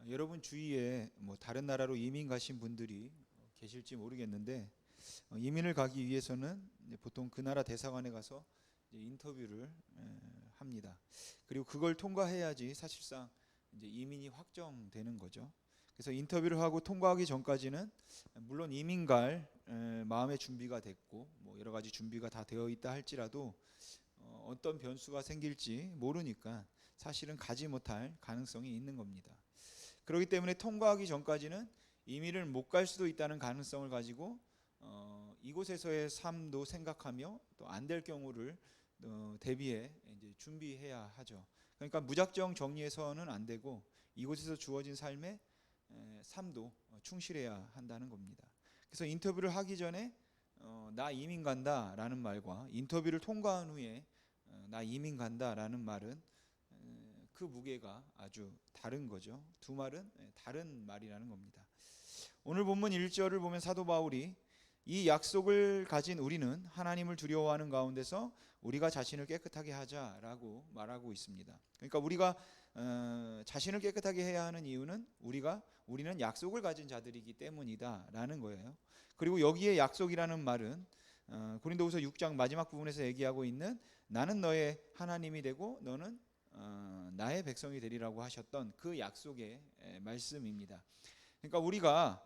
여러분 주위에 다른 나라로 이민 가신 분들이 계실지 모르겠는데, 이민을 가기 위해서는 이제 보통 그 나라 대사관에 가서 이제 인터뷰를 합니다. 그리고 그걸 통과해야지 사실상 이제 이민이 확정되는 거죠. 그래서 인터뷰를 하고 통과하기 전까지는 물론 이민 갈 마음의 준비가 됐고 여러 가지 준비가 다 되어 있다 할지라도 어떤 변수가 생길지 모르니까 사실은 가지 못할 가능성이 있는 겁니다. 그렇기 때문에 통과하기 전까지는 이민을 못 갈 수도 있다는 가능성을 가지고 이곳에서의 삶도 생각하며 또 안 될 경우를 대비해 이제 준비해야 하죠. 그러니까 무작정 정리해서는 안 되고 이곳에서 주어진 삶의 삶도 충실해야 한다는 겁니다. 그래서 인터뷰를 하기 전에 나 이민 간다라는 말과 인터뷰를 통과한 후에 나 이민 간다라는 말은 그 무게가 아주 다른 거죠. 두 말은 다른 말이라는 겁니다. 오늘 본문 1절을 보면 사도 바울이 이 약속을 가진 우리는 하나님을 두려워하는 가운데서 우리가 자신을 깨끗하게 하자라고 말하고 있습니다. 그러니까 우리가 자신을 깨끗하게 해야 하는 이유는 우리는 약속을 가진 자들이기 때문이다라는 거예요. 그리고 여기에 약속이라는 말은 고린도후서 6장 마지막 부분에서 얘기하고 있는 나는 너의 하나님이 되고 너는 나의 백성이 되리라고 하셨던 그 약속의 말씀입니다. 그러니까 우리가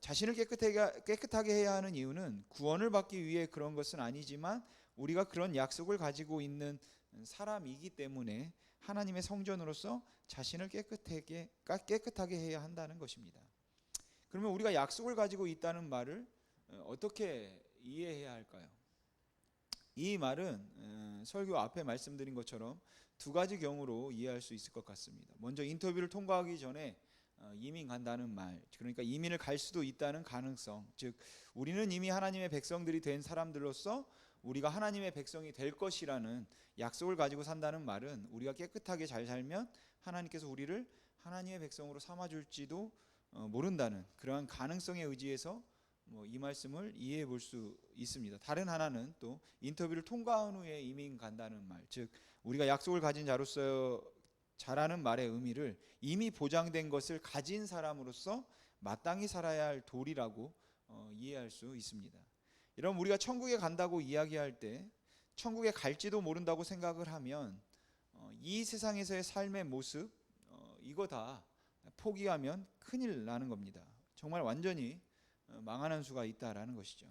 자신을 깨끗하게 해야 하는 이유는 구원을 받기 위해 그런 것은 아니지만 우리가 그런 약속을 가지고 있는 사람이기 때문에 하나님의 성전으로서 자신을 깨끗하게 해야 한다는 것입니다. 그러면 우리가 약속을 가지고 있다는 말을 어떻게 이해해야 할까요? 이 말은 설교 앞에 말씀드린 것처럼 두 가지 경우로 이해할 수 있을 것 같습니다. 먼저 인터뷰를 통과하기 전에 이민 간다는 말, 그러니까 이민을 갈 수도 있다는 가능성, 즉 우리는 이미 하나님의 백성들이 된 사람들로서 우리가 하나님의 백성이 될 것이라는 약속을 가지고 산다는 말은 우리가 깨끗하게 잘 살면 하나님께서 우리를 하나님의 백성으로 삼아줄지도 모른다는 그러한 가능성에 의지해서 이 말씀을 이해해 볼 수 있습니다. 다른 하나는 또 인터뷰를 통과한 후에 이민 간다는 말, 즉 우리가 약속을 가진 자로서 자라는 말의 의미를 이미 보장된 것을 가진 사람으로서 마땅히 살아야 할 도리라고 이해할 수 있습니다. 여러분, 우리가 천국에 간다고 이야기할 때 천국에 갈지도 모른다고 생각을 하면 이 세상에서의 삶의 모습 이거 다 포기하면 큰일 나는 겁니다. 정말 완전히 망하는 수가 있다라는 것이죠.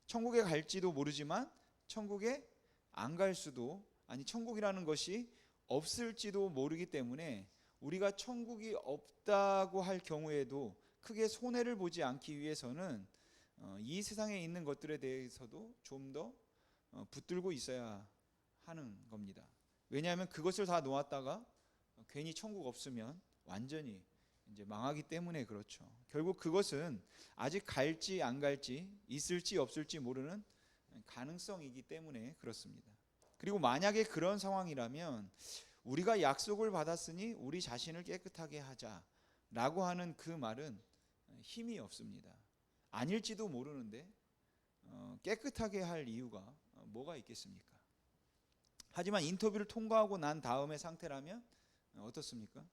천국에 갈지도 모르지만 천국에 안 갈 수도, 아니 천국이라는 것이 없을지도 모르기 때문에 우리가 천국이 없다고 할 경우에도 크게 손해를 보지 않기 위해서는 이 세상에 있는 것들에 대해서도 좀 더 붙들고 있어야 하는 겁니다. 왜냐하면 그것을 다 놓았다가 괜히 천국 없으면 완전히 이제 망하기 때문에 그렇죠. 결국 그것은 아직 갈지 안 갈지, 있을지 없을지 모르는 가능성이기 때문에 그렇습니다. 그리고 만약에 그런 상황이라면 우리가 약속을 받았으니 우리 자신을 깨끗하게 하자라고 하는 그 말은 힘이 없습니다. 아닐지도 모르는데 깨끗하게 할 이유가 뭐가 있겠습니까? 하지만 인터뷰를 통과하고 난 다음의 상태라면 어떻습니까?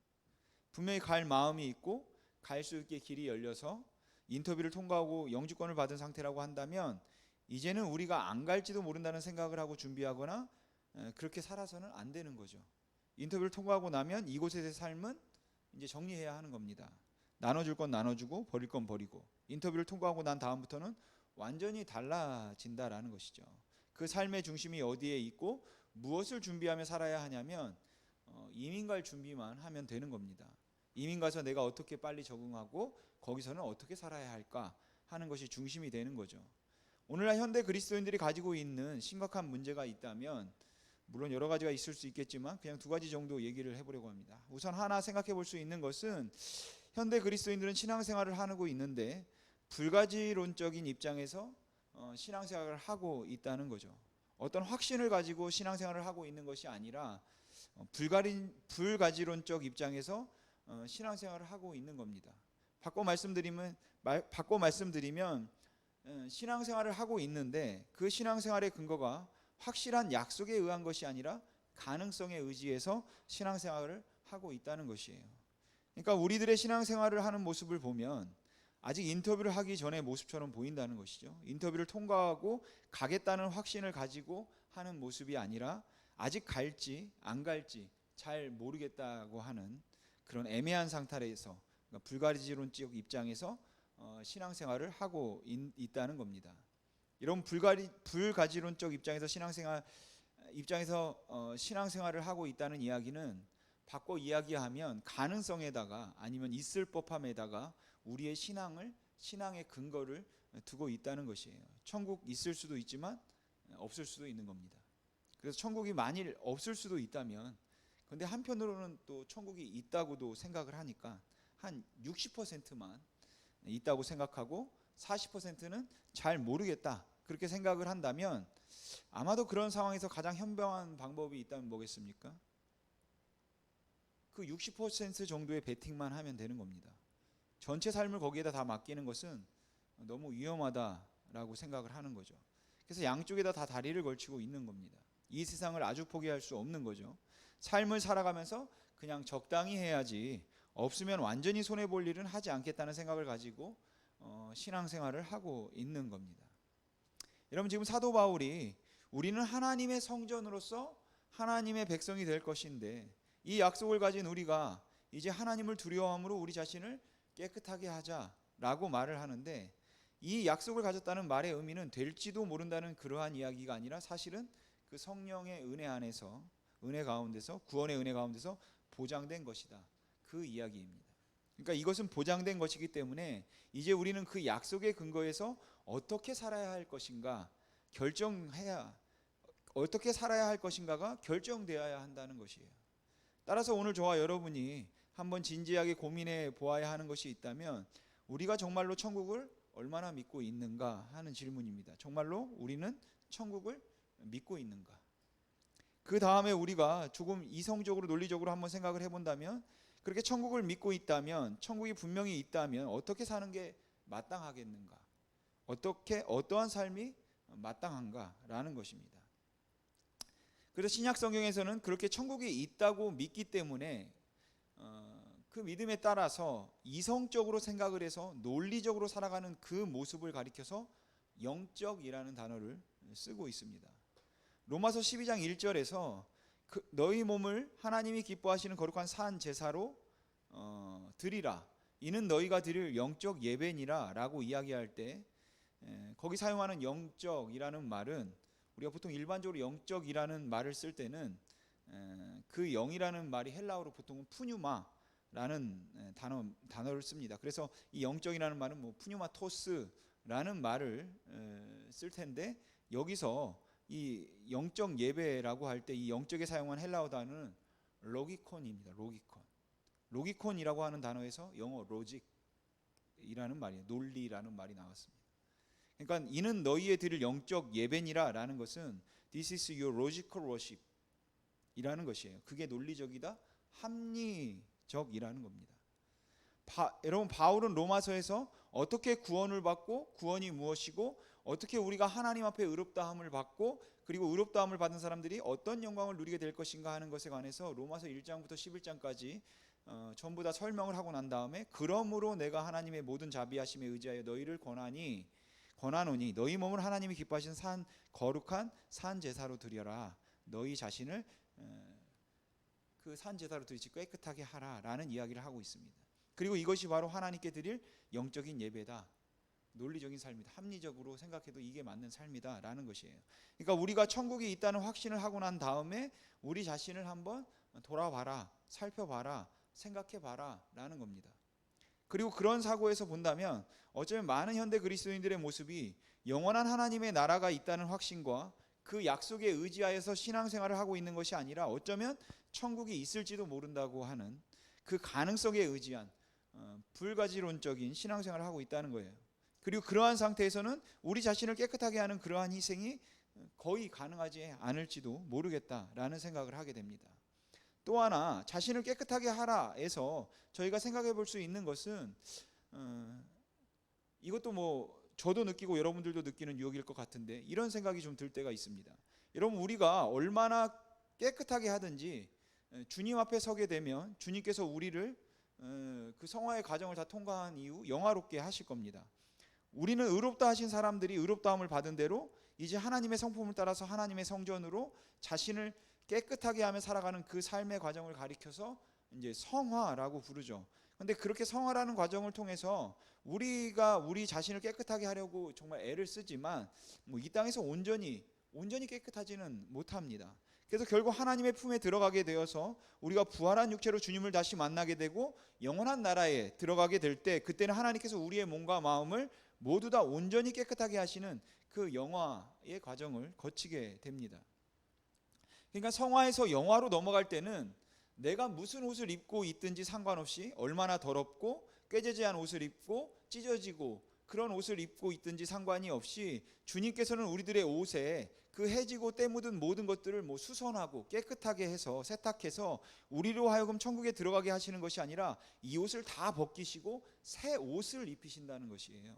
분명히 갈 마음이 있고 갈 수 있게 길이 열려서 인터뷰를 통과하고 영주권을 받은 상태라고 한다면 이제는 우리가 안 갈지도 모른다는 생각을 하고 준비하거나 그렇게 살아서는 안 되는 거죠. 인터뷰를 통과하고 나면 이곳에서의 삶은 이제 정리해야 하는 겁니다. 나눠줄 건 나눠주고 버릴 건 버리고, 인터뷰를 통과하고 난 다음부터는 완전히 달라진다라는 것이죠. 그 삶의 중심이 어디에 있고 무엇을 준비하며 살아야 하냐면 이민 갈 준비만 하면 되는 겁니다. 이민 가서 내가 어떻게 빨리 적응하고 거기서는 어떻게 살아야 할까 하는 것이 중심이 되는 거죠. 오늘날 현대 그리스도인들이 가지고 있는 심각한 문제가 있다면, 물론 여러 가지가 있을 수 있겠지만 그냥 두 가지 정도 얘기를 해보려고 합니다. 우선 하나 생각해 볼 수 있는 것은 현대 그리스도인들은 신앙생활을 하고 있는데 불가지론적인 입장에서 신앙생활을 하고 있다는 거죠. 어떤 확신을 가지고 신앙생활을 하고 있는 것이 아니라 불가지론적 입장에서 신앙생활을 하고 있는 겁니다. 바꿔 말씀드리면 신앙생활을 하고 있는데 그 신앙생활의 근거가 확실한 약속에 의한 것이 아니라 가능성에 의지해서 신앙생활을 하고 있다는 것이에요. 그러니까 우리들의 신앙생활을 하는 모습을 보면 아직 인터뷰를 하기 전의 모습처럼 보인다는 것이죠. 인터뷰를 통과하고 가겠다는 확신을 가지고 하는 모습이 아니라 아직 갈지 안 갈지 잘 모르겠다고 하는 그런 애매한 상태에서, 그러니까 불가지론적 입장에서 신앙생활을 하고 있다는 겁니다. 이런 불가지론적 입장에서 신앙생활을 하고 있다는 이야기는 바꿔 이야기하면 가능성에다가 아니면 있을 법함에다가 우리의 신앙의 근거를 두고 있다는 것이에요. 천국 있을 수도 있지만 없을 수도 있는 겁니다. 그래서 천국이 만일 없을 수도 있다면, 근데 한편으로는 또 천국이 있다고도 생각을 하니까 한 60%만 있다고 생각하고 40%는 잘 모르겠다 그렇게 생각을 한다면, 아마도 그런 상황에서 가장 현명한 방법이 있다면 뭐겠습니까? 그 60% 정도의 베팅만 하면 되는 겁니다. 전체 삶을 거기에다 다 맡기는 것은 너무 위험하다라고 생각을 하는 거죠. 그래서 양쪽에다 다 다리를 걸치고 있는 겁니다. 이 세상을 아주 포기할 수 없는 거죠. 삶을 살아가면서 그냥 적당히 해야지, 없으면 완전히 손해볼 일은 하지 않겠다는 생각을 가지고 신앙생활을 하고 있는 겁니다. 여러분, 지금 사도 바울이 우리는 하나님의 성전으로서 하나님의 백성이 될 것인데, 이 약속을 가진 우리가 이제 하나님을 두려워함으로 우리 자신을 깨끗하게 하자라고 말을 하는데, 이 약속을 가졌다는 말의 의미는 될지도 모른다는 그러한 이야기가 아니라 사실은 그 성령의 은혜 안에서, 은혜 가운데서, 구원의 은혜 가운데서 보장된 것이다, 그 이야기입니다. 그러니까 이것은 보장된 것이기 때문에 이제 우리는 그 약속의 근거에서 어떻게 살아야 할 것인가가 결정되어야 한다는 것이에요. 따라서 오늘 저와 여러분이 한번 진지하게 고민해 보아야 하는 것이 있다면, 우리가 정말로 천국을 얼마나 믿고 있는가 하는 질문입니다. 정말로 우리는 천국을 믿고 있는가? 그 다음에 우리가 조금 이성적으로 논리적으로 한번 생각을 해본다면, 그렇게 천국을 믿고 있다면, 천국이 분명히 있다면 어떻게 사는 게 마땅하겠는가? 어떠한 삶이 마땅한가라는 것입니다. 그래서 신약 성경에서는 그렇게 천국이 있다고 믿기 때문에 그 믿음에 따라서 이성적으로 생각을 해서 논리적으로 살아가는 그 모습을 가리켜서 영적이라는 단어를 쓰고 있습니다. 로마서 12장 1절에서 너희 몸을 하나님이 기뻐하시는 거룩한 산 제사로 드리라, 이는 너희가 드릴 영적 예배니라 라고 이야기할 때, 거기 사용하는 영적이라는 말은 우리가 보통 일반적으로 영적이라는 말을 쓸 때는 그 영이라는 말이 헬라어로 보통은 푸뉴마라는 단어를 씁니다. 그래서 이 영적이라는 말은 뭐 푸뉴마토스라는 말을 쓸 텐데, 여기서 이 영적 예배라고 할 때 이 영적에 사용한 헬라어 단어는 로기콘입니다. 로기콘이라고 하는 단어에서 영어 로직이라는 말이에요. 논리라는 말이 나왔습니다. 그러니까 이는 너희의 드릴 영적 예배니라 라는 것은 This is your logical worship 이라는 것이에요. 그게 논리적이다, 합리적이라는 겁니다. 여러분, 바울은 로마서에서 어떻게 구원을 받고, 구원이 무엇이고, 어떻게 우리가 하나님 앞에 의롭다함을 받고, 그리고 의롭다함을 받은 사람들이 어떤 영광을 누리게 될 것인가 하는 것에 관해서 로마서 1장부터 11장까지 전부 다 설명을 하고 난 다음에, 그러므로 내가 하나님의 모든 자비하심에 의지하여 너희를 권하노니 너희 몸을 하나님이 기뻐하시는 거룩한 산 제사로 드려라, 너희 자신을 그 산 제사로 드리지 깨끗하게 하라라는 이야기를 하고 있습니다. 그리고 이것이 바로 하나님께 드릴 영적인 예배다, 논리적인 삶이다, 합리적으로 생각해도 이게 맞는 삶이다 라는 것이에요. 그러니까 우리가 천국이 있다는 확신을 하고 난 다음에 우리 자신을 한번 돌아봐라, 살펴봐라, 생각해봐라 라는 겁니다. 그리고 그런 사고에서 본다면 어쩌면 많은 현대 그리스도인들의 모습이 영원한 하나님의 나라가 있다는 확신과 그 약속에 의지하여서 신앙생활을 하고 있는 것이 아니라, 어쩌면 천국이 있을지도 모른다고 하는 그 가능성에 의지한 불가지론적인 신앙생활을 하고 있다는 거예요. 그리고 그러한 상태에서는 우리 자신을 깨끗하게 하는 그러한 희생이 거의 가능하지 않을지도 모르겠다라는 생각을 하게 됩니다. 또 하나, 자신을 깨끗하게 하라에서 저희가 생각해 볼 수 있는 것은, 이것도 뭐 저도 느끼고 여러분들도 느끼는 유혹일 것 같은데, 이런 생각이 좀 들 때가 있습니다. 여러분, 우리가 얼마나 깨끗하게 하든지 주님 앞에 서게 되면 주님께서 우리를 그 성화의 과정을 다 통과한 이후 영화롭게 하실 겁니다. 우리는 의롭다 하신 사람들이 의롭다함을 받은 대로 이제 하나님의 성품을 따라서 하나님의 성전으로 자신을 깨끗하게 하며 살아가는 그 삶의 과정을 가리켜서 이제 성화라고 부르죠. 근데 그렇게 성화라는 과정을 통해서 우리가 우리 자신을 깨끗하게 하려고 정말 애를 쓰지만 뭐 이 땅에서 온전히 깨끗하지는 못합니다. 그래서 결국 하나님의 품에 들어가게 되어서 우리가 부활한 육체로 주님을 다시 만나게 되고 영원한 나라에 들어가게 될 때, 그때는 하나님께서 우리의 몸과 마음을 모두 다 온전히 깨끗하게 하시는 그 영화의 과정을 거치게 됩니다. 그러니까 성화에서 영화로 넘어갈 때는 내가 무슨 옷을 입고 있든지 상관없이, 얼마나 더럽고 꾀죄죄한 옷을 입고 찢어지고 그런 옷을 입고 있든지 상관이 없이, 주님께서는 우리들의 옷에 그 해지고 때 묻은 모든 것들을 수선하고 깨끗하게 해서 세탁해서 우리로 하여금 천국에 들어가게 하시는 것이 아니라 이 옷을 다 벗기시고 새 옷을 입히신다는 것이에요.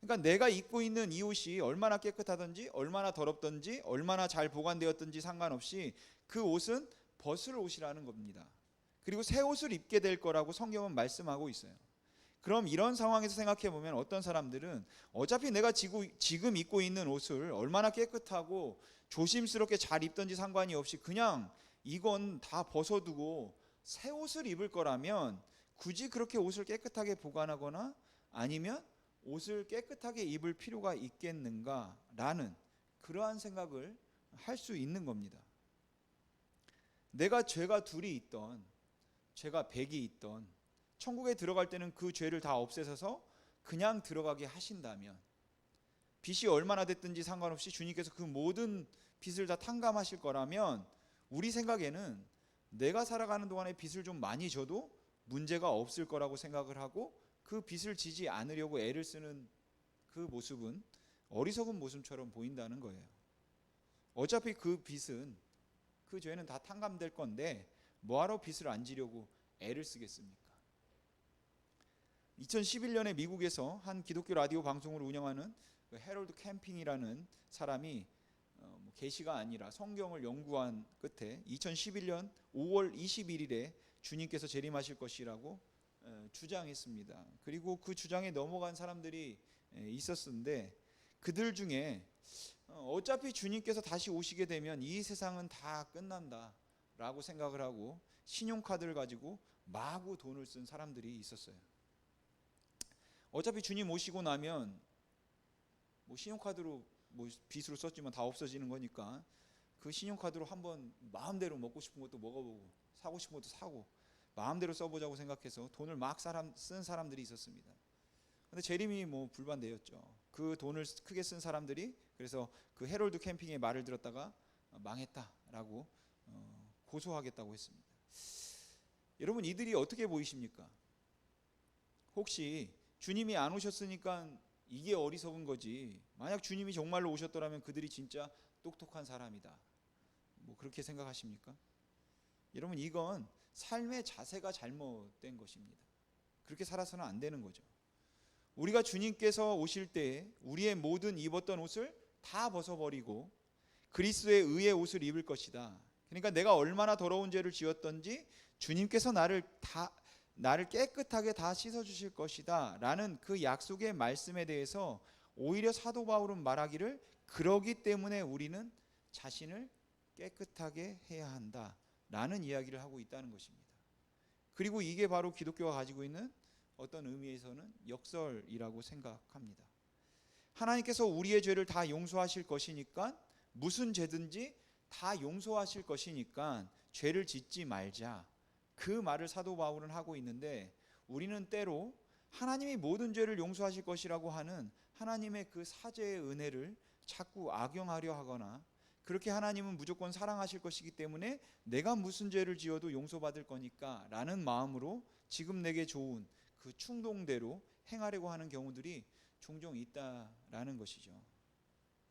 그러니까 내가 입고 있는 이 옷이 얼마나 깨끗하든지 얼마나 더럽든지 얼마나 잘 보관되었든지 상관없이 그 옷은 벗을 옷이라는 겁니다. 그리고 새 옷을 입게 될 거라고 성경은 말씀하고 있어요. 그럼 이런 상황에서 생각해 보면 어떤 사람들은 어차피 내가 지금 입고 있는 옷을 얼마나 깨끗하고 조심스럽게 잘 입든지 상관이 없이 그냥 이건 다 벗어두고 새 옷을 입을 거라면 굳이 그렇게 옷을 깨끗하게 보관하거나 아니면 옷을 깨끗하게 입을 필요가 있겠는가라는 그러한 생각을 할 수 있는 겁니다. 내가 죄가 둘이 있던, 죄가 100이 있던, 천국에 들어갈 때는 그 죄를 다 없애셔서 그냥 들어가게 하신다면, 빚이 얼마나 됐든지 상관없이 주님께서 그 모든 빚을 다 탕감하실 거라면, 우리 생각에는 내가 살아가는 동안에 빚을 좀 많이 져도 문제가 없을 거라고 생각을 하고 그 빚을 지지 않으려고 애를 쓰는 그 모습은 어리석은 모습처럼 보인다는 거예요. 어차피 그 빚은, 그 죄는 다 탕감될 건데 뭐하러 빚을 안 지려고 애를 쓰겠습니까? 2011년에 미국에서 한 기독교 라디오 방송을 운영하는 해럴드 캠핑이라는 사람이 계시가 아니라 성경을 연구한 끝에 2011년 5월 21일에 주님께서 재림하실 것이라고 주장했습니다. 그리고 그 주장에 넘어간 사람들이 있었는데, 그들 중에 어차피 주님께서 다시 오시게 되면 이 세상은 다 끝난다 라고 생각을 하고 신용카드를 가지고 마구 돈을 쓴 사람들이 있었어요. 어차피 주님 오시고 나면 신용카드로 빚으로 썼지만 다 없어지는 거니까 그 신용카드로 한번 마음대로 먹고 싶은 것도 먹어보고 사고 싶은 것도 사고 마음대로 써보자고 생각해서 돈을 막 쓴 사람들이 있었습니다. 근데 재림이 불반대였죠. 그 돈을 크게 쓴 사람들이 그래서 그 해롤드 캠핑의 말을 들었다가 망했다라고 고소하겠다고 했습니다. 여러분, 이들이 어떻게 보이십니까? 혹시 주님이 안 오셨으니까 이게 어리석은 거지, 만약 주님이 정말로 오셨더라면 그들이 진짜 똑똑한 사람이다, 그렇게 생각하십니까? 여러분, 이건 삶의 자세가 잘못된 것입니다. 그렇게 살아서는 안 되는 거죠. 우리가 주님께서 오실 때 우리의 모든 입었던 옷을 다 벗어버리고 그리스도의 의의 옷을 입을 것이다. 그러니까 내가 얼마나 더러운 죄를 지었던지 주님께서 나를 깨끗하게 다 씻어주실 것이다 라는 그 약속의 말씀에 대해서 오히려 사도 바울은 말하기를, 그러기 때문에 우리는 자신을 깨끗하게 해야 한다 라는 이야기를 하고 있다는 것입니다. 그리고 이게 바로 기독교가 가지고 있는 어떤 의미에서는 역설이라고 생각합니다. 하나님께서 우리의 죄를 다 용서하실 것이니까, 무슨 죄든지 다 용서하실 것이니까 죄를 짓지 말자, 그 말을 사도 바울은 하고 있는데, 우리는 때로 하나님이 모든 죄를 용서하실 것이라고 하는 하나님의 그 사죄의 은혜를 자꾸 악용하려 하거나, 그렇게 하나님은 무조건 사랑하실 것이기 때문에 내가 무슨 죄를 지어도 용서받을 거니까 라는 마음으로 지금 내게 좋은 그 충동대로 행하려고 하는 경우들이 종종 있다라는 것이죠.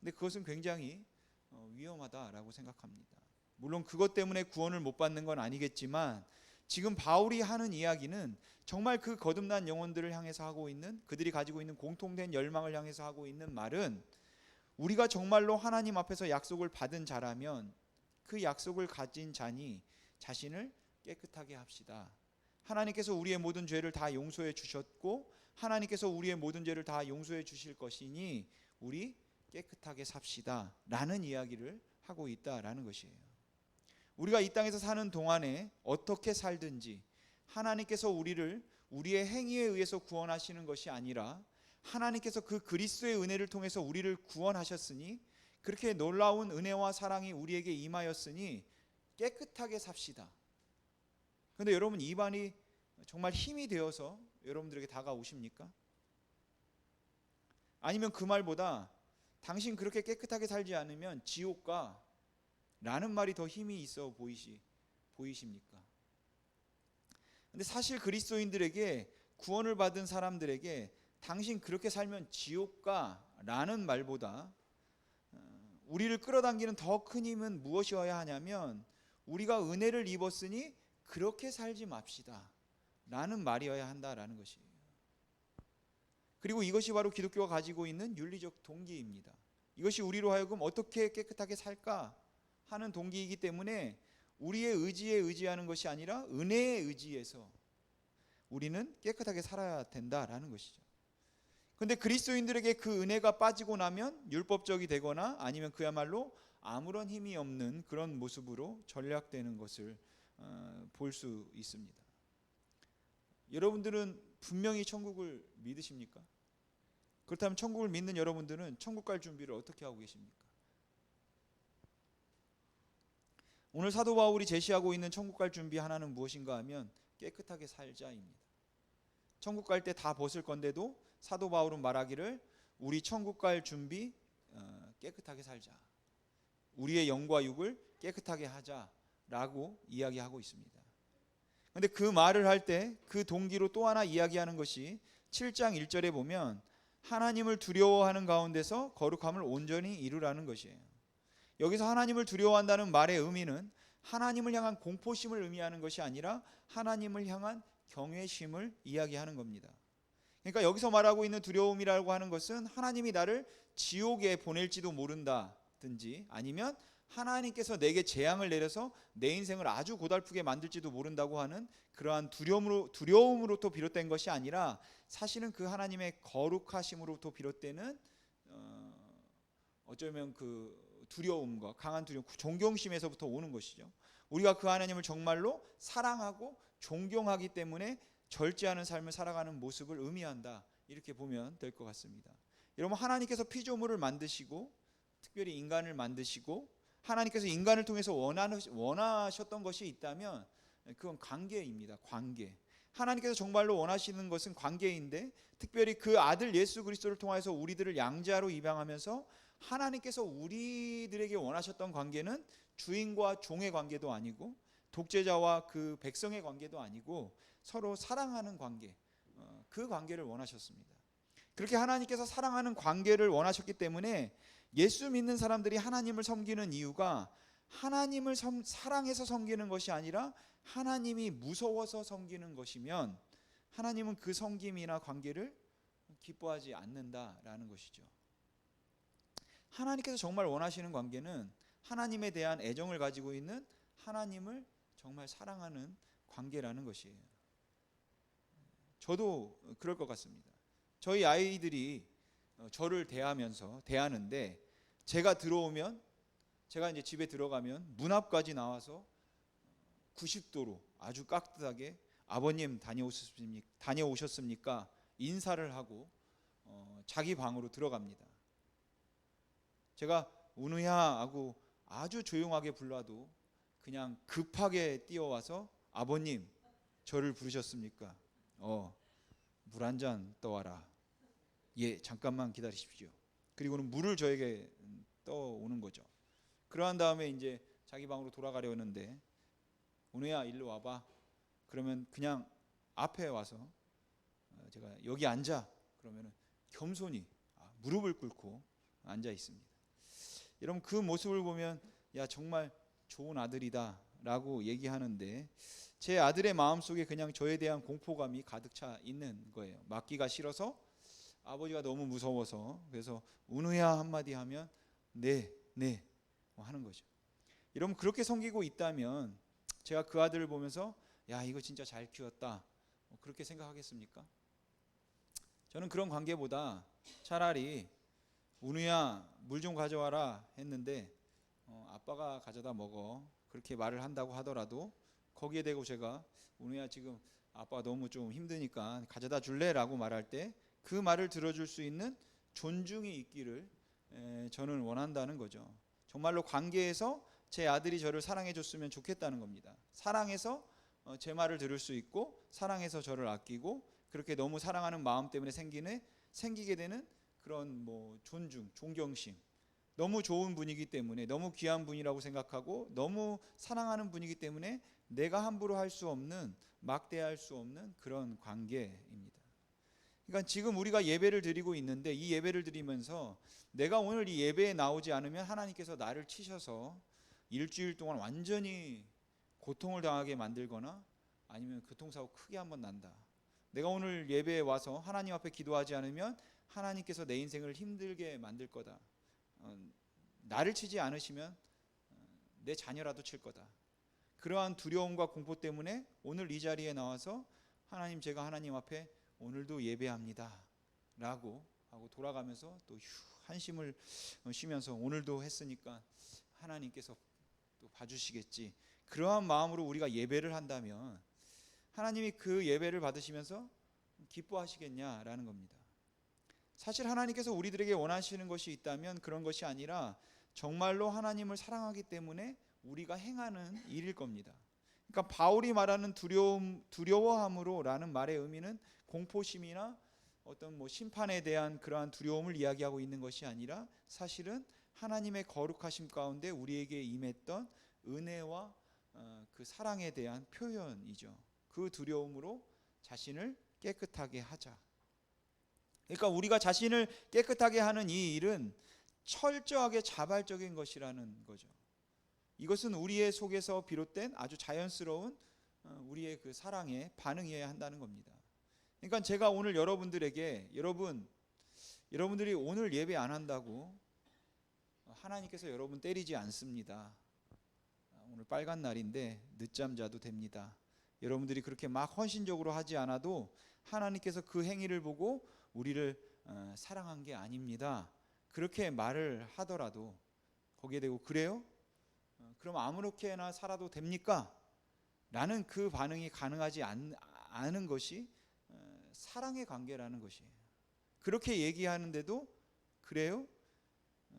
근데 그것은 굉장히 위험하다라고 생각합니다. 물론 그것 때문에 구원을 못 받는 건 아니겠지만, 지금 바울이 하는 이야기는 정말 그 거듭난 영혼들을 향해서 하고 있는, 그들이 가지고 있는 공통된 열망을 향해서 하고 있는 말은, 우리가 정말로 하나님 앞에서 약속을 받은 자라면 그 약속을 가진 자니 자신을 깨끗하게 합시다. 하나님께서 우리의 모든 죄를 다 용서해 주셨고 하나님께서 우리의 모든 죄를 다 용서해 주실 것이니 우리 깨끗하게 삽시다 라는 이야기를 하고 있다라는 것이에요. 우리가 이 땅에서 사는 동안에 어떻게 살든지 하나님께서 우리를 우리의 행위에 의해서 구원하시는 것이 아니라 하나님께서 그 그리스도의 은혜를 통해서 우리를 구원하셨으니 그렇게 놀라운 은혜와 사랑이 우리에게 임하였으니 깨끗하게 삽시다. 그런데 여러분, 이 말이 정말 힘이 되어서 여러분들에게 다가오십니까? 아니면 그 말보다 당신 그렇게 깨끗하게 살지 않으면 지옥 가 라는 말이 더 힘이 있어 보이십니까? 근데 사실 그리스도인들에게, 구원을 받은 사람들에게 당신 그렇게 살면 지옥 가 라는 말보다 우리를 끌어당기는 더 큰 힘은 무엇이어야 하냐면 우리가 은혜를 입었으니 그렇게 살지 맙시다 라는 말이어야 한다라는 것이에요. 그리고 이것이 바로 기독교가 가지고 있는 윤리적 동기입니다. 이것이 우리로 하여금 어떻게 깨끗하게 살까 하는 동기이기 때문에 우리의 의지에 의지하는 것이 아니라 은혜에 의지해서 우리는 깨끗하게 살아야 된다라는 것이죠. 그런데 그리스도인들에게 그 은혜가 빠지고 나면 율법적이 되거나 아니면 그야말로 아무런 힘이 없는 그런 모습으로 전락되는 것을 볼 수 있습니다. 여러분들은 분명히 천국을 믿으십니까? 그렇다면 천국을 믿는 여러분들은 천국 갈 준비를 어떻게 하고 계십니까? 오늘 사도 바울이 제시하고 있는 천국 갈 준비 하나는 무엇인가 하면 깨끗하게 살자입니다. 천국 갈 때 다 벗을 건데도 사도 바울은 말하기를 우리 천국 갈 준비 깨끗하게 살자, 우리의 영과 육을 깨끗하게 하자라고 이야기하고 있습니다. 그런데 그 말을 할 때 그 동기로 또 하나 이야기하는 것이 7장 1절에 보면 하나님을 두려워하는 가운데서 거룩함을 온전히 이루라는 것이에요. 여기서 하나님을 두려워한다는 말의 의미는 하나님을 향한 공포심을 의미하는 것이 아니라 하나님을 향한 경외심을 이야기하는 겁니다. 그러니까 여기서 말하고 있는 두려움이라고 하는 것은 하나님이 나를 지옥에 보낼지도 모른다든지 아니면 하나님께서 내게 재앙을 내려서 내 인생을 아주 고달프게 만들지도 모른다고 하는 그러한 두려움으로부터 비롯된 것이 아니라 사실은 그 하나님의 거룩하심으로부터 비롯되는 어쩌면 그 두려움과 강한 두려움, 존경심에서부터 오는 것이죠. 우리가 그 하나님을 정말로 사랑하고 존경하기 때문에 절제하는 삶을 살아가는 모습을 의미한다, 이렇게 보면 될 것 같습니다. 여러분, 하나님께서 피조물을 만드시고 특별히 인간을 만드시고 하나님께서 인간을 통해서 원하셨던 것이 있다면 그건 관계입니다. 관계. 하나님께서 정말로 원하시는 것은 관계인데 특별히 그 아들 예수 그리스도를 통해서 우리들을 양자로 입양하면서 하나님께서 우리들에게 원하셨던 관계는 주인과 종의 관계도 아니고 독재자와 그 백성의 관계도 아니고 서로 사랑하는 관계, 그 관계를 원하셨습니다. 그렇게 하나님께서 사랑하는 관계를 원하셨기 때문에 예수 믿는 사람들이 하나님을 섬기는 이유가 하나님을 사랑해서 섬기는 것이 아니라 하나님이 무서워서 섬기는 것이면 하나님은 그 섬김이나 관계를 기뻐하지 않는다라는 것이죠. 하나님께서 정말 원하시는 관계는 하나님에 대한 애정을 가지고 있는 하나님을 정말 사랑하는 관계라는 것이에요. 저도 그럴 것 같습니다. 저희 아이들이 저를 대하는데 제가 이제 집에 들어가면 문 앞까지 나와서 90도로 아주 깍듯하게 아버님 다녀오셨습니까? 인사를 하고 자기 방으로 들어갑니다. 제가 운우야 하고 아주 조용하게 불러도 그냥 급하게 뛰어와서 아버님 저를 부르셨습니까? 물 한 잔 떠와라. 예, 잠깐만 기다리십시오. 그리고는 물을 저에게 떠오는 거죠. 그러한 다음에 이제 자기 방으로 돌아가려는데 은우야 일로 와봐. 그러면 그냥 앞에 와서 제가 여기 앉아. 그러면 겸손히 무릎을 꿇고 앉아 있습니다. 여러분, 그 모습을 보면 야 정말 좋은 아들이다 라고 얘기하는데 제 아들의 마음속에 그냥 저에 대한 공포감이 가득 차 있는 거예요. 맡기가 싫어서, 아버지가 너무 무서워서. 그래서 은우야 한마디 하면 네 하는 거죠. 여러분, 그렇게 섬기고 있다면 제가 그 아들을 보면서 야, 이거 진짜 잘 키웠다, 그렇게 생각하겠습니까? 저는 그런 관계보다 차라리 운우야 물 좀 가져와라 했는데 아빠가 가져다 먹어, 그렇게 말을 한다고 하더라도 거기에 대고 제가 운우야 지금 아빠가 너무 좀 힘드니까 가져다 줄래? 라고 말할 때 그 말을 들어줄 수 있는 존중이 있기를 저는 원한다는 거죠. 정말로 관계에서 제 아들이 저를 사랑해 줬으면 좋겠다는 겁니다. 사랑해서 제 말을 들을 수 있고, 사랑해서 저를 아끼고, 그렇게 너무 사랑하는 마음 때문에 생기게 되는 그런 존중, 존경심, 너무 좋은 분이기 때문에, 너무 귀한 분이라고 생각하고 너무 사랑하는 분이기 때문에 내가 함부로 할 수 없는, 막대할 수 없는 그런 관계입니다. 그러니까 지금 우리가 예배를 드리고 있는데, 이 예배를 드리면서 내가 오늘 이 예배에 나오지 않으면 하나님께서 나를 치셔서 일주일 동안 완전히 고통을 당하게 만들거나 아니면 교통사고 크게 한번 난다, 내가 오늘 예배에 와서 하나님 앞에 기도하지 않으면 하나님께서 내 인생을 힘들게 만들 거다, 나를 치지 않으시면 내 자녀라도 칠 거다, 그러한 두려움과 공포 때문에 오늘 이 자리에 나와서 하나님, 제가 하나님 앞에 오늘도 예배합니다 라고 하고 돌아가면서 또 한심을 쉬면서 오늘도 했으니까 하나님께서 또 봐주시겠지, 그러한 마음으로 우리가 예배를 한다면 하나님이 그 예배를 받으시면서 기뻐하시겠냐라는 겁니다. 사실 하나님께서 우리들에게 원하시는 것이 있다면 그런 것이 아니라 정말로 하나님을 사랑하기 때문에 우리가 행하는 일일 겁니다. 그러니까 바울이 말하는 두려워함으로라는 말의 의미는 공포심이나 어떤 심판에 대한 그러한 두려움을 이야기하고 있는 것이 아니라 사실은 하나님의 거룩하심 가운데 우리에게 임했던 은혜와 그 사랑에 대한 표현이죠. 그 두려움으로 자신을 깨끗하게 하자. 그러니까 우리가 자신을 깨끗하게 하는 이 일은 철저하게 자발적인 것이라는 거죠. 이것은 우리의 속에서 비롯된 아주 자연스러운 우리의 그 사랑의 반응이어야 한다는 겁니다. 그러니까 제가 오늘 여러분들에게, 여러분들이 오늘 예배 안 한다고 하나님께서 여러분 때리지 않습니다. 오늘 빨간 날인데 늦잠 자도 됩니다. 여러분들이 그렇게 막 헌신적으로 하지 않아도 하나님께서 그 행위를 보고 우리를 사랑한 게 아닙니다, 그렇게 말을 하더라도 거기에 대고 그래요? 그럼 아무렇게나 살아도 됩니까? 라는 그 반응이 가능하지 않은 것이 사랑의 관계라는 것이에요. 그렇게 얘기하는데도 그래요?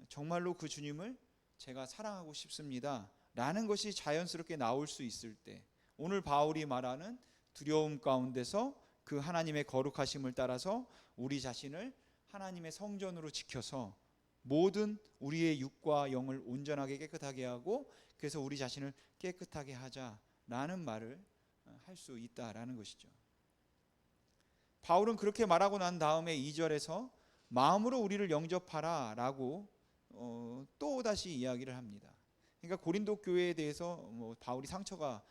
정말로 그 주님을 제가 사랑하고 싶습니다 라는 것이 자연스럽게 나올 수 있을 때, 오늘 바울이 말하는 두려움 가운데서 그 하나님의 거룩하심을 따라서 우리 자신을 하나님의 성전으로 지켜서 모든 우리의 육과 영을 온전하게 깨끗하게 하고, 그래서 우리 자신을 깨끗하게 하자라는 말을 할 수 있다라는 것이죠. 바울은 그렇게 말하고 난 다음에 2절에서 마음으로 우리를 영접하라 라고 또 다시 이야기를 합니다. 그러니까 고린도 교회에 대해서 바울이 상처가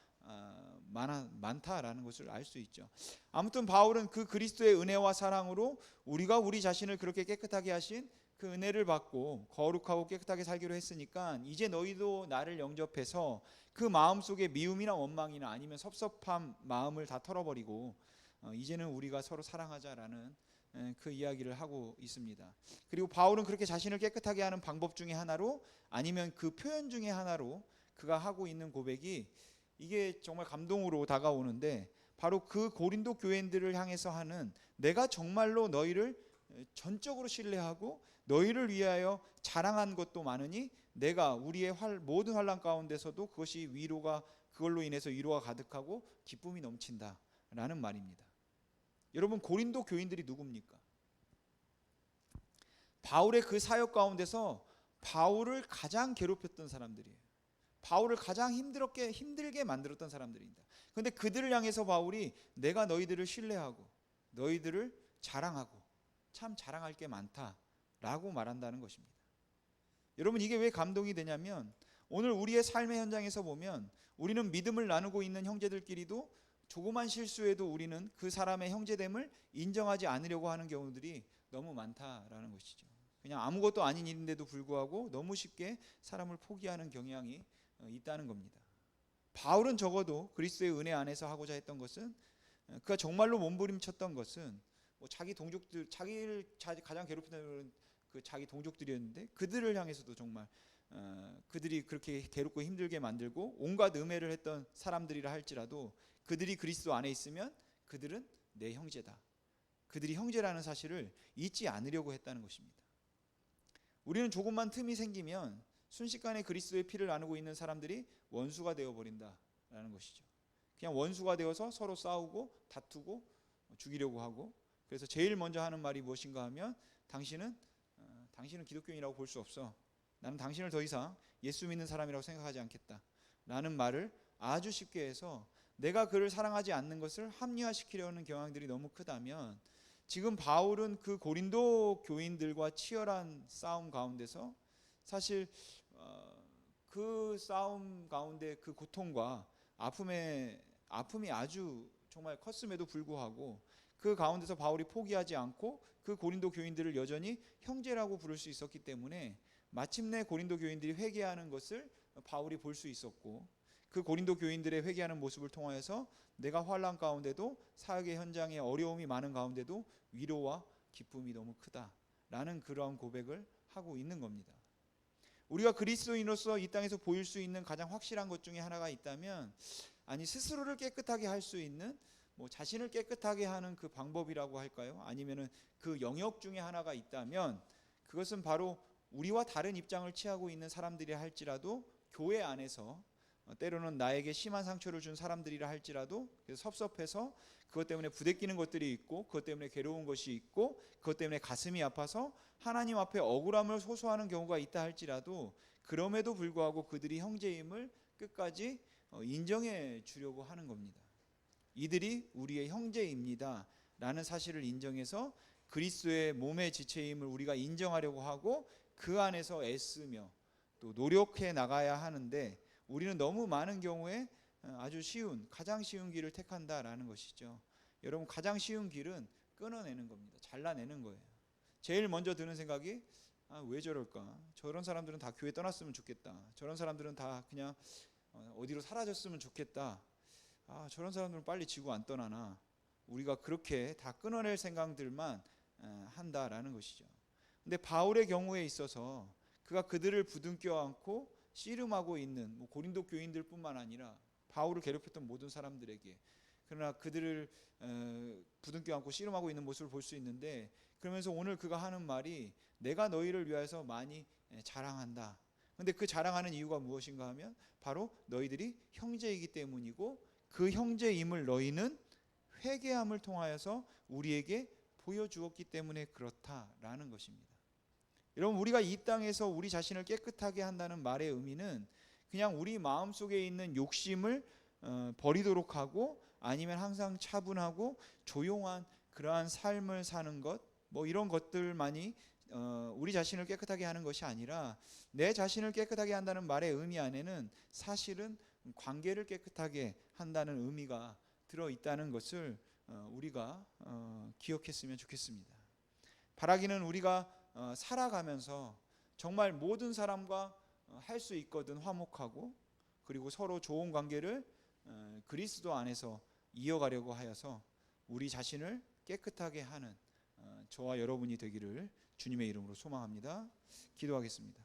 많다라는 것을 알 수 있죠. 아무튼 바울은 그 그리스도의 은혜와 사랑으로 우리가 우리 자신을 그렇게 깨끗하게 하신 그 은혜를 받고 거룩하고 깨끗하게 살기로 했으니까 이제 너희도 나를 영접해서 그 마음속에 미움이나 원망이나 아니면 섭섭한 마음을 다 털어버리고 이제는 우리가 서로 사랑하자라는 그 이야기를 하고 있습니다. 그리고 바울은 그렇게 자신을 깨끗하게 하는 방법 중에 하나로, 아니면 그 표현 중에 하나로 그가 하고 있는 고백이, 이게 정말 감동으로 다가오는데, 바로 그 고린도 교인들을 향해서 하는, 내가 정말로 너희를 전적으로 신뢰하고 너희를 위하여 자랑한 것도 많으니 내가 우리의 모든 환난 가운데서도 그걸로 인해서 위로가 가득하고 기쁨이 넘친다 라는 말입니다. 여러분, 고린도 교인들이 누굽니까? 바울의 그 사역 가운데서 바울을 가장 괴롭혔던 사람들이에요. 바울을 가장 힘들게 만들었던 사람들입니다. 그런데 그들을 향해서 바울이 내가 너희들을 신뢰하고 너희들을 자랑하고 참 자랑할 게 많다라고 말한다는 것입니다. 여러분, 이게 왜 감동이 되냐면, 오늘 우리의 삶의 현장에서 보면 우리는 믿음을 나누고 있는 형제들끼리도 조그만 실수에도 우리는 그 사람의 형제됨을 인정하지 않으려고 하는 경우들이 너무 많다라는 것이죠. 그냥 아무것도 아닌 일인데도 불구하고 너무 쉽게 사람을 포기하는 경향이 있다는 겁니다. 바울은 적어도 그리스도의 은혜 안에서 하고자 했던 것은, 그가 정말로 몸부림쳤던 것은 뭐 자기 동족들, 자기를 가장 괴롭히는 그 자기 동족들이었는데, 그들을 향해서도 정말 그들이 그렇게 괴롭고 힘들게 만들고 온갖 음해를 했던 사람들이라 할지라도 그들이 그리스도 안에 있으면 그들은 내 형제다, 그들이 형제라는 사실을 잊지 않으려고 했다는 것입니다. 우리는 조금만 틈이 생기면 순식간에 그리스도의 피를 나누고 있는 사람들이 원수가 되어버린다라는 것이죠. 그냥 원수가 되어서 서로 싸우고 다투고 죽이려고 하고, 그래서 제일 먼저 하는 말이 무엇인가 하면, 당신은 기독교인이라고 볼 수 없어, 나는 당신을 더 이상 예수 믿는 사람이라고 생각하지 않겠다 라는 말을 아주 쉽게 해서 내가 그를 사랑하지 않는 것을 합리화시키려는 경향들이 너무 크다면, 지금 바울은 그 고린도 교인들과 치열한 싸움 가운데서 사실 그 싸움 가운데 그 고통과 아픔이 아주 정말 컸음에도 불구하고 그 가운데서 바울이 포기하지 않고 그 고린도 교인들을 여전히 형제라고 부를 수 있었기 때문에 마침내 고린도 교인들이 회개하는 것을 바울이 볼 수 있었고, 그 고린도 교인들의 회개하는 모습을 통하여서 내가 환난 가운데도, 사역의 현장에 어려움이 많은 가운데도 위로와 기쁨이 너무 크다라는 그런 고백을 하고 있는 겁니다. 우리가 그리스도인으로서 이 땅에서 보일 수 있는 가장 확실한 것 중에 하나가 있다면, 아니 스스로를 깨끗하게 할 수 있는, 뭐 자신을 깨끗하게 하는 그 방법이라고 할까요? 아니면은 그 영역 중에 하나가 있다면, 그것은 바로 우리와 다른 입장을 취하고 있는 사람들이 할지라도, 교회 안에서 때로는 나에게 심한 상처를 준 사람들이라 할지라도 그래서 섭섭해서 그것 때문에 부대끼는 것들이 있고, 그것 때문에 괴로운 것이 있고, 그것 때문에 가슴이 아파서 하나님 앞에 억울함을 호소하는 경우가 있다 할지라도, 그럼에도 불구하고 그들이 형제임을 끝까지 인정해 주려고 하는 겁니다. 이들이 우리의 형제입니다 라는 사실을 인정해서 그리스도의 몸의 지체임을 우리가 인정하려고 하고, 그 안에서 애쓰며 또 노력해 나가야 하는데, 우리는 너무 많은 경우에 아주 가장 쉬운 길을 택한다라는 것이죠. 여러분, 가장 쉬운 길은 끊어내는 겁니다. 잘라내는 거예요. 제일 먼저 드는 생각이, 왜 저럴까? 저런 사람들은 다 교회 떠났으면 좋겠다. 저런 사람들은 다 그냥 어디로 사라졌으면 좋겠다. 저런 사람들은 빨리 지구 안 떠나나. 우리가 그렇게 다 끊어낼 생각들만 한다라는 것이죠. 근데 바울의 경우에 있어서 그가 그들을 부둥켜 안고 씨름하고 있는 고린도 교인들뿐만 아니라 바울을 괴롭혔던 모든 사람들에게, 그러나 그들을 부둥켜 안고 씨름하고 있는 모습을 볼 수 있는데, 그러면서 오늘 그가 하는 말이, 내가 너희를 위하여서 많이 자랑한다. 그런데 그 자랑하는 이유가 무엇인가 하면 바로 너희들이 형제이기 때문이고, 그 형제임을 너희는 회개함을 통하여서 우리에게 보여주었기 때문에 그렇다라는 것입니다. 여러분, 우리가 이 땅에서 우리 자신을 깨끗하게 한다는 말의 의미는 그냥 우리 마음속에 있는 욕심을 버리도록 하고, 아니면 항상 차분하고 조용한 그러한 삶을 사는 것, 뭐 이런 것들만이 우리 자신을 깨끗하게 하는 것이 아니라, 내 자신을 깨끗하게 한다는 말의 의미 안에는 사실은 관계를 깨끗하게 한다는 의미가 들어있다는 것을 우리가 기억했으면 좋겠습니다. 바라기는 우리가 살아가면서 정말 모든 사람과 할 수 있거든 화목하고, 그리고 서로 좋은 관계를 그리스도 안에서 이어가려고 하여서 우리 자신을 깨끗하게 하는 저와 여러분이 되기를 주님의 이름으로 소망합니다. 기도하겠습니다.